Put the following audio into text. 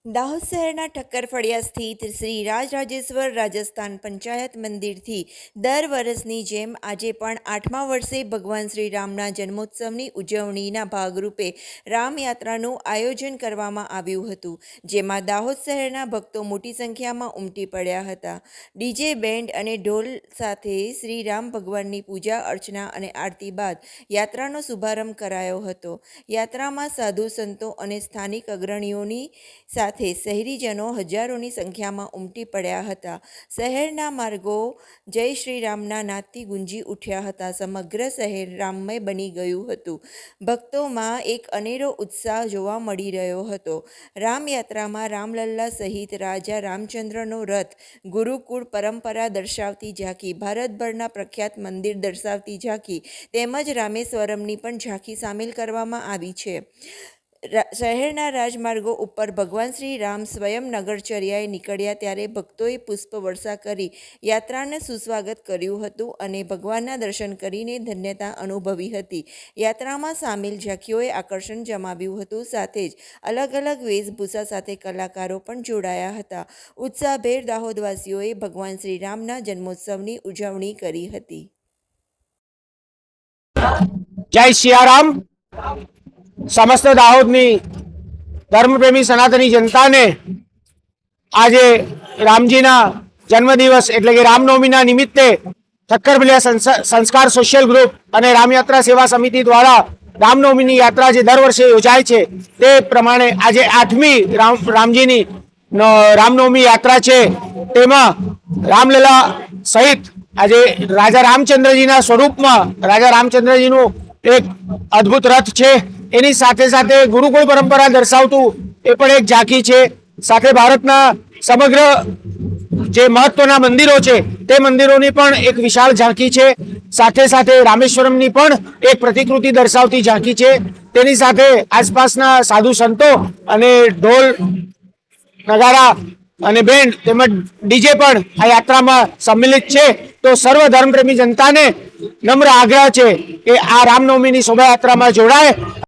દાહોદ શહેરના ઠક્કર ફળિયા સ્થિત શ્રી રાજરાજેશ્વર રાજસ્થાન પંચાયત મંદિરથી દર વર્ષની જેમ આજે પણ 8મા વર્ષે ભગવાન શ્રી રામના જન્મોત્સવની ઉજવણીના ભાગરૂપે રામયાત્રાનું આયોજન કરવામાં આવ્યું હતું, જેમાં દાહોદ શહેરના ભક્તો મોટી સંખ્યામાં ઉમટી પડ્યા હતા. ડીજે બેન્ડ અને ઢોલ સાથે શ્રી રામ ભગવાનની પૂજા અર્ચના અને આરતી બાદ યાત્રાનો શુભારંભ કરાયો હતો. યાત્રામાં સાધુ સંતો અને સ્થાનિક અગ્રણીઓની સાથે શહેરીજનો હજારોની સંખ્યામાં ઉમટી પડ્યા હતા. શહેરના માર્ગો જય શ્રી રામના નાદથી ગુંજી ઉઠ્યા હતા. સમગ્ર શહેર રામમય બની ગયું હતું. ભક્તોમાં એક અનેરો ઉત્સાહ જોવા મળી રહ્યો હતો. રામયાત્રામાં રામલલ્લા સહિત રાજા રામચંદ્રનો રથ, ગુરુકુળ પરંપરા દર્શાવતી ઝાંખી, ભારતભરના પ્રખ્યાત મંદિર દર્શાવતી ઝાંખી તેમજ રામેશ્વરમની પણ ઝાંખી સામેલ કરવામાં આવી છે. શહેરના રાજમાર્ગો ઉપર ભગવાન શ્રી રામ સ્વયં નગરચર્યાએ નીકળ્યા ત્યારે ભક્તોએ પુષ્પવર્ષા કરી યાત્રાને સુસ્વાગત કર્યું હતું અને ભગવાનના દર્શન કરીને ધન્યતા અનુભવી હતી. યાત્રામાં સામેલ ઝાંખીઓએ આકર્ષણ જમાવ્યું હતું. સાથે જ અલગ અલગ વેશભૂષા સાથે કલાકારો પણ જોડાયા હતા. ઉત્સાહભેર દાહોદવાસીઓએ ભગવાન શ્રી રામના જન્મોત્સવની ઉજવણી કરી હતી. જય સિયારામ. समस्त दाहोदनी धर्मप्रेमी सनातनी जनता ने आज रामजीना जन्मदिवस एटले के रामनवमीना निमित्ते ठक्कर फळिया संस्कार सोशियल ग्रुप और रामयात्रा सेवा समिति द्वारा रामनवमीनी यात्रा जे दर वर्षे योजाय छे ते प्रमाणे आज 8मी रामजीनी रामनवमी यात्रा छे। तेमां रामलला सहित आज राजा रामचंद्रजीना स्वरूपमां राजा रामचंद्रजीनुं एक अद्भुत रथ छे। एनी साथे साथे गुरुकुल परंपरा दर्शावतुं ए पण एक झांकी छे। साथे भारतना समग्र जे महत्वना मंदिरो छे ते मंदिरोनी पण एक विशाल झांकी छे। साथे साथे रामेश्वरमनी पण एक प्रतिकृति दर्शावती झांकी छे। तेनी साथे आसपासना साधु संतो अने ढोल नगारा अने बेंड तेमज डीजे पण आ यात्रामां सम्मिलित छे। तो सर्व धर्मप्रेमी जनता ने नम्र आग्रह छे के आ रामनवमीनी शोभायात्रामां जोड़ाय।